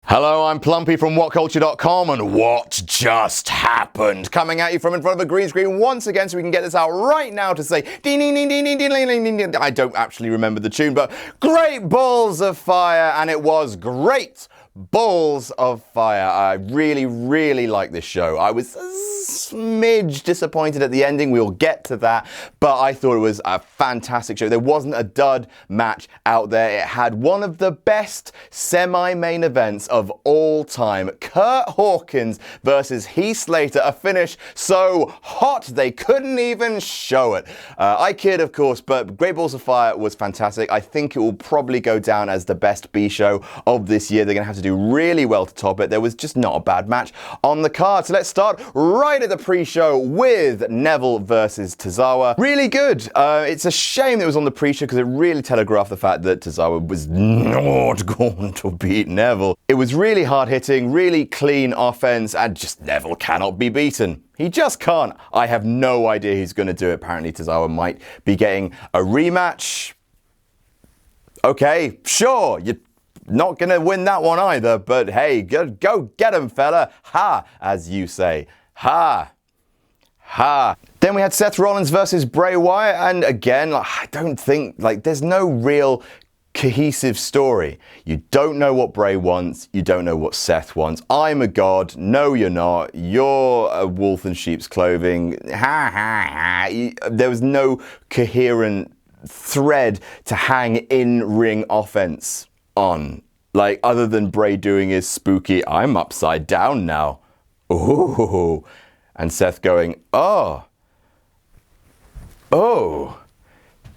Hello, I'm Plumpy from WhatCulture.com, and what just happened? Coming at you from in front of a green screen once again, so we can get this out right now to say ding ding ding ding ding ding ding ding ding. I don't actually remember the tune, but great balls of fire, and it was great balls of fire. I really like this show. I was a smidge disappointed at the ending. We'll get to that, but I thought it was a fantastic show. There wasn't a dud match out there. It had one of the best semi-main events of all time. Kurt Hawkins versus Heath Slater, a finish so hot they couldn't even show it. I kid, of course, but Great Balls of Fire was fantastic. I think it will probably go down as the best B show of this year. They're going to have to do really well to top it. There was just not a bad match on the card. So let's start right at the pre-show with Neville versus Tozawa. Really good. It's a shame it was on the pre-show because it really telegraphed the fact that Tozawa was not going to beat Neville. It was really hard-hitting, really clean offense, and just Neville cannot be beaten. He just can't. I have no idea he's going to do it. Apparently Tozawa might be getting a rematch. Okay, sure. You're not going to win that one either, but hey, go get him, fella. Ha, as you say. Ha. Ha. Then we had Seth Rollins versus Bray Wyatt, and again, I don't think, there's no real cohesive story. You don't know what Bray wants, you don't know what Seth wants. I'm a god, no you're not, you're a wolf in sheep's clothing, ha ha ha. There was no coherent thread to hang in-ring offense on. Other than Bray doing his spooky, I'm upside down now. Ooh. And Seth going, oh,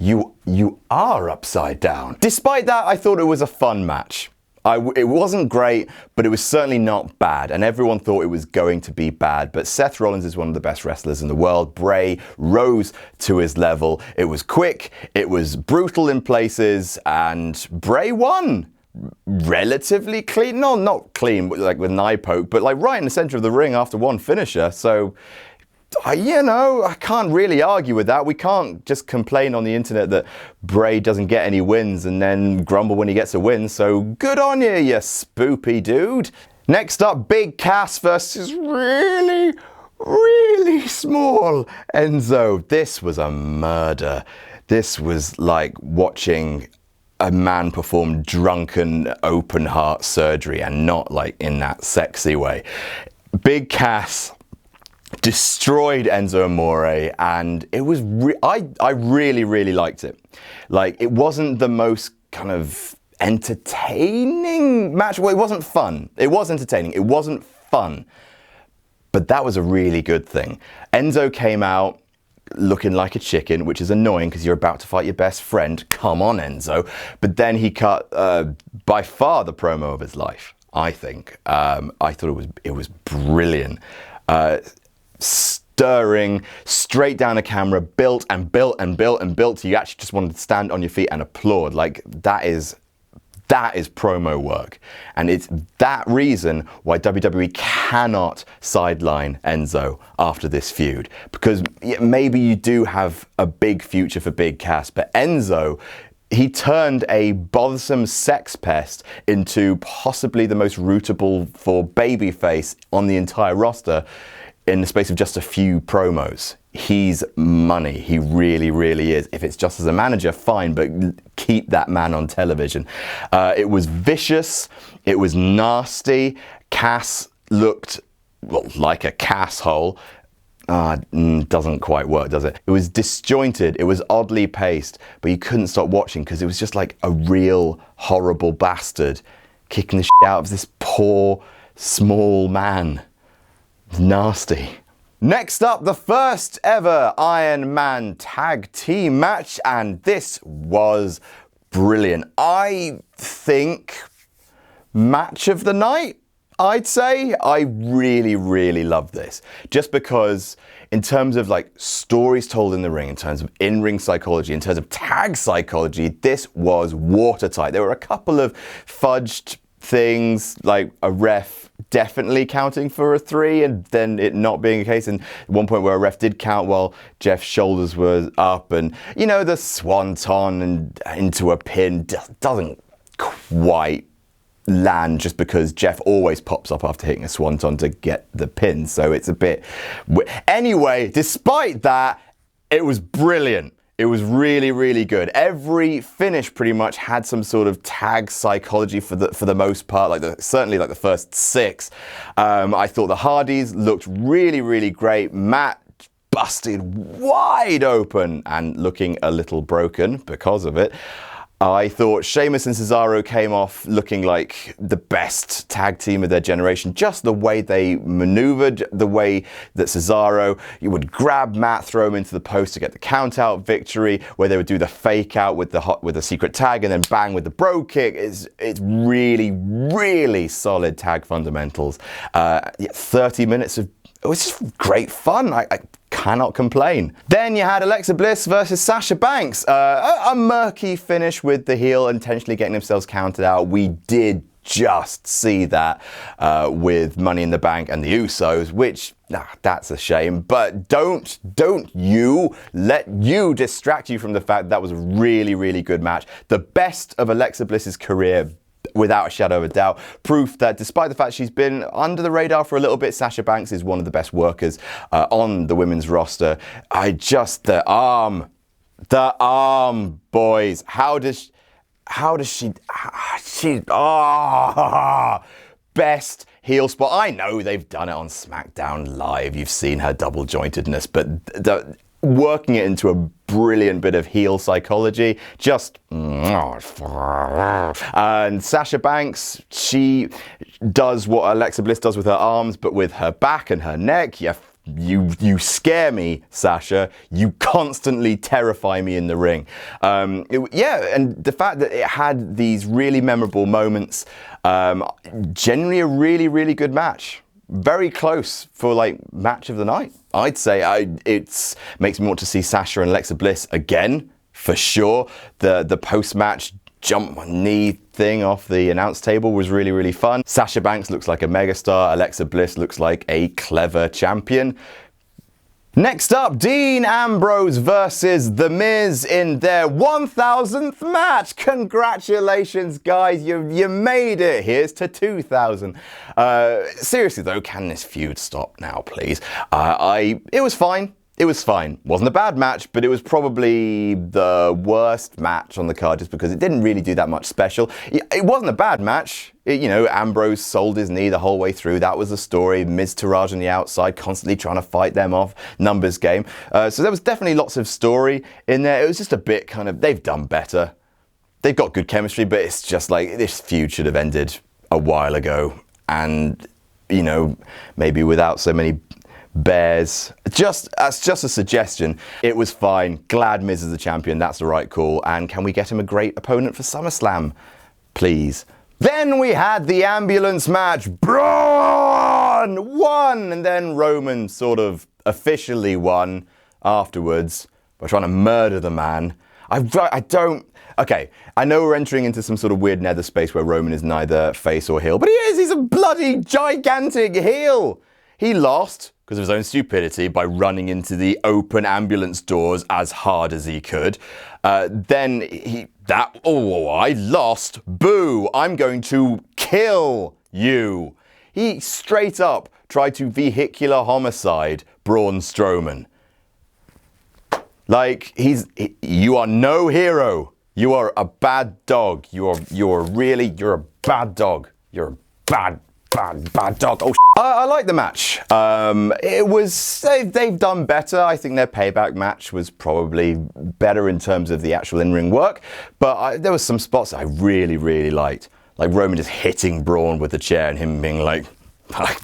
you are upside down. Despite that, I thought it was a fun match. It wasn't great, but it was certainly not bad, and everyone thought it was going to be bad. But Seth Rollins is one of the best wrestlers in the world. Bray rose to his level. It was quick, it was brutal in places, and Bray won. Relatively clean, no, not clean, with an eye poke, but right in the center of the ring after one finisher. So, I can't really argue with that. We can't just complain on the internet that Bray doesn't get any wins and then grumble when he gets a win. So good on you, you spoopy dude. Next up, Big Cass versus really small Enzo. This was a murder. This was like watching a man perform drunken open heart surgery, and not in that sexy way. Big Cass destroyed Enzo Amore, and it was I really liked it. It wasn't the most kind of entertaining match. Well, it wasn't fun. It was entertaining. It wasn't fun. But that was a really good thing. Enzo came out looking like a chicken, which is annoying because you're about to fight your best friend. Come on, Enzo. But then he cut by far the promo of his life, I think. I thought it was brilliant. Stirring, straight down the camera, built and built and built and built. So you actually just wanted to stand on your feet and applaud. That is promo work. And it's that reason why WWE cannot sideline Enzo after this feud. Because maybe you do have a big future for Big Cass, but Enzo, he turned a bothersome sex pest into possibly the most rootable for babyface on the entire roster in the space of just a few promos. He's money. He really is. If it's just as a manager, fine, but keep that man on television. It was vicious. It was nasty. Cass looked, like a Cass hole. Doesn't quite work, does it? It was disjointed. It was oddly paced, but you couldn't stop watching because it was just like a real horrible bastard kicking the shit out of this poor, small man. Nasty. Next up, the first ever Iron Man tag team match, and this was brilliant. I think match of the night, I'd say. I really love this. Just because in terms of stories told in the ring, in terms of in-ring psychology, in terms of tag psychology, this was watertight. There were a couple of fudged things, like a ref definitely counting for a 3 and then it not being a case, and at one point where a ref did count while Jeff's shoulders were up, and the swanton and into a pin doesn't quite land just because Jeff always pops up after hitting a swanton to get the pin. So it's a bit... Anyway, despite that, it was brilliant. It was really, really good. Every finish pretty much had some sort of tag psychology for the most part, certainly the first 6. I thought the Hardys looked really, really great. Matt busted wide open and looking a little broken because of it. I thought Sheamus and Cesaro came off looking like the best tag team of their generation. Just the way they maneuvered, the way that Cesaro, you would grab Matt, throw him into the post to get the count-out victory, where they would do the fake-out with the secret tag and then bang with the bro kick. It's really, really solid tag fundamentals. 30 minutes of... It was just great fun. I cannot complain. Then you had Alexa Bliss versus Sasha Banks. A murky finish with the heel intentionally getting themselves counted out. We did just see that with Money in the Bank and the Usos, which that's a shame. But don't you let you distract you from the fact that was a really, really good match. The best of Alexa Bliss's career, without a shadow of a doubt. Proof that despite the fact she's been under the radar for a little bit, Sasha Banks is one of the best workers on the women's roster. The arm, boys. How does she, best heel spot. I know they've done it on SmackDown Live. You've seen her double jointedness, but working it into a brilliant bit of heel psychology, and Sasha Banks, she does what Alexa Bliss does with her arms, but with her back and her neck. You scare me, Sasha. You constantly terrify me in the ring. And the fact that it had these really memorable moments, generally a really, really good match. Very close for match of the night. I'd say it makes me want to see Sasha and Alexa Bliss again, for sure. The post-match jump knee thing off the announce table was really, really fun. Sasha Banks looks like a megastar. Alexa Bliss looks like a clever champion. Next up, Dean Ambrose versus The Miz in their 1000th match. Congratulations, guys. You made it. Here's to 2000. Seriously, though, can this feud stop now, please? It was fine. It was fine. Wasn't a bad match, but it was probably the worst match on the card just because it didn't really do that much special. It wasn't a bad match. Ambrose sold his knee the whole way through. That was the story. Miz Taraj on the outside, constantly trying to fight them off. Numbers game. So there was definitely lots of story in there. It was just a bit they've done better. They've got good chemistry, but it's just this feud should have ended a while ago. And, maybe without so many bears. That's just a suggestion. It was fine. Glad Miz is the champion. That's the right call. And can we get him a great opponent for SummerSlam? Please. Then we had the ambulance match. Braun won, and then Roman sort of officially won afterwards by trying to murder the man. Okay, I know we're entering into some sort of weird nether space where Roman is neither face or heel, but he is. He's a bloody gigantic heel. He lost because of his own stupidity by running into the open ambulance doors as hard as he could. I lost. Boo, I'm going to kill you. He straight up tried to vehicular homicide Braun Strowman. You are no hero. You are a bad dog. You're a bad dog. You're a bad dog. Oh, I like the match. They've done better. I think their payback match was probably better in terms of the actual in-ring work. But there was some spots that I really, really liked. Like Roman just hitting Braun with the chair and him being like,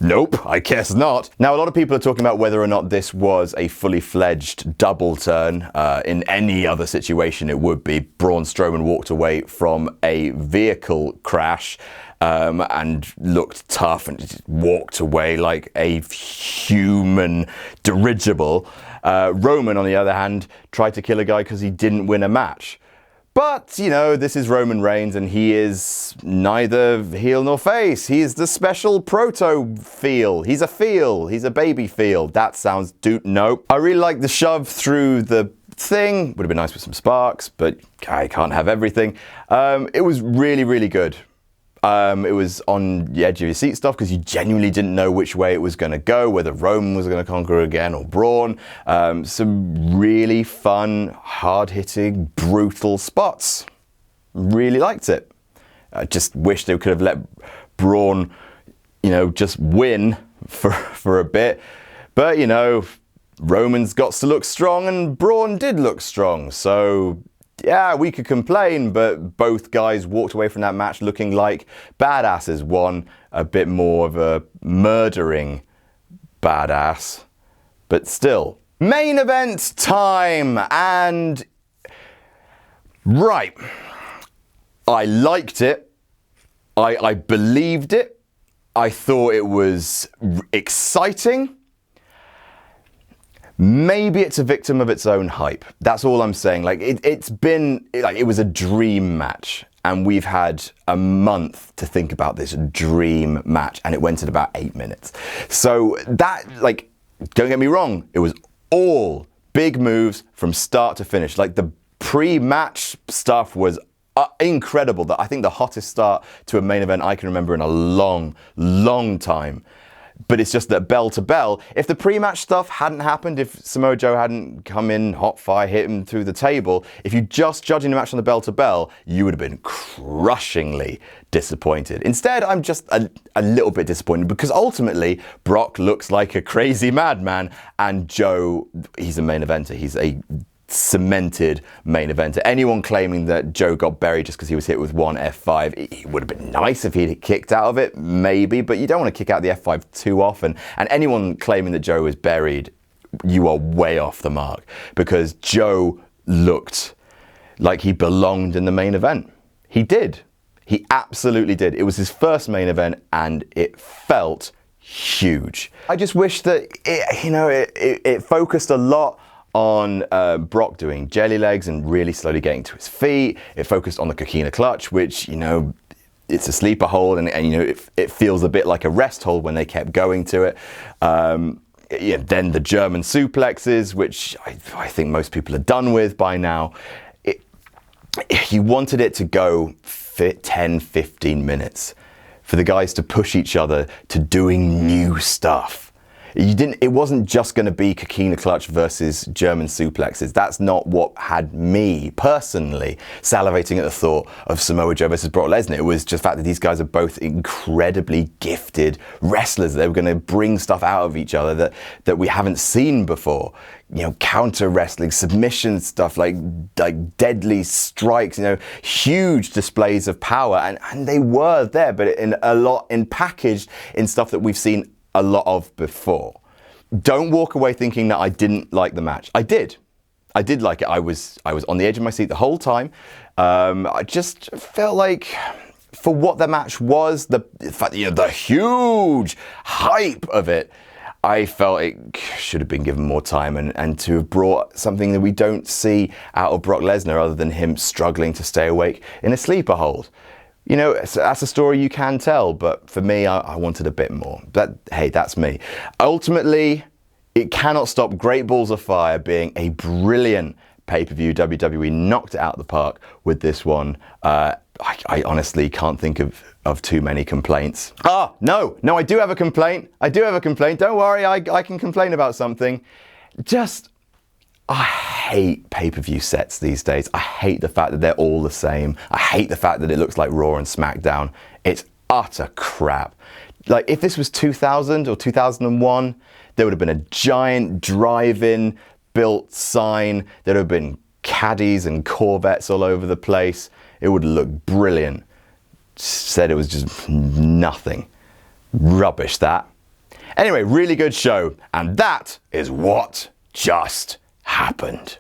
nope, I guess not. Now, a lot of people are talking about whether or not this was a fully fledged double turn. In any other situation, it would be. Braun Strowman walked away from a vehicle crash and looked tough and just walked away like a human dirigible. Roman, on the other hand, tried to kill a guy because he didn't win a match. But, this is Roman Reigns, and he is neither heel nor face. He is the special proto-feel. He's a feel. He's a baby feel. That sounds nope. I really like the shove through the thing. Would have been nice with some sparks, but I can't have everything. It was really, really good. It was on the edge of your seat stuff because you genuinely didn't know which way it was going to go, whether Roman was going to conquer again or Braun. Some really fun, hard-hitting, brutal spots. Really liked it. I just wish they could have let Braun, just win for a bit. But, Roman's got to look strong and Braun did look strong. So, yeah, we could complain, but both guys walked away from that match looking like badasses. One a bit more of a murdering badass, but still. Main event time, and right, I liked it, I believed it, I thought it was exciting. Maybe it's a victim of its own hype. That's all I'm saying. Like it was a dream match, and we've had a month to think about this dream match, and it went at about 8 minutes. So that, don't get me wrong, it was all big moves from start to finish. Like the pre-match stuff was incredible. That I think the hottest start to a main event I can remember in a long, long time. But it's just that bell to bell, if the pre-match stuff hadn't happened, if Samoa Joe hadn't come in hot fire, hit him through the table, if you just judging the match on the bell to bell, you would have been crushingly disappointed. Instead, I'm just a little bit disappointed because ultimately Brock looks like a crazy madman, and Joe, he's a main eventer. He's a cemented main eventer. Anyone claiming that Joe got buried just because he was hit with one F5, it would have been nice if he'd kicked out of it, maybe, but you don't want to kick out the F5 too often. And anyone claiming that Joe was buried, you are way off the mark, because Joe looked like he belonged in the main event. He did. He absolutely did. It was his first main event and it felt huge. I just wish that it focused a lot on Brock doing jelly legs and really slowly getting to his feet. It focused on the coquina clutch, which, it's a sleeper hold, and it feels a bit like a rest hold when they kept going to it. Then the German suplexes, which I think most people are done with by now. You wanted it to go 10, 15 minutes for the guys to push each other to doing new stuff. It wasn't just going to be coquina clutch versus German suplexes. That's not what had me personally salivating at the thought of Samoa Joe versus Brock Lesnar. It was just the fact that these guys are both incredibly gifted wrestlers. They were going to bring stuff out of each other that we haven't seen before. Counter wrestling, submission stuff, like deadly strikes, huge displays of power, and they were there, but in packaged in stuff that we've seen a lot of before. Don't walk away thinking that I didn't like the match. I did like it. I was on the edge of my seat the whole time. I just felt like, for what the match was, the huge hype of it, I felt it should have been given more time, and to have brought something that we don't see out of Brock Lesnar other than him struggling to stay awake in a sleeper hold. That's a story you can tell, but for me, I wanted a bit more. But hey, that's me. Ultimately, it cannot stop Great Balls of Fire being a brilliant pay-per-view. WWE knocked it out of the park with this one. I honestly can't think of too many complaints. No, I do have a complaint. Don't worry, I can complain about something. I hate pay-per-view sets these days. I hate the fact that they're all the same. I hate the fact that it looks like Raw and SmackDown. It's utter crap. Like, if this was 2000 or 2001, there would have been a giant drive-in built sign. There would have been caddies and Corvettes all over the place. It would look brilliant. Said it was just nothing. Rubbish, that. Anyway, really good show. And that is what just happened.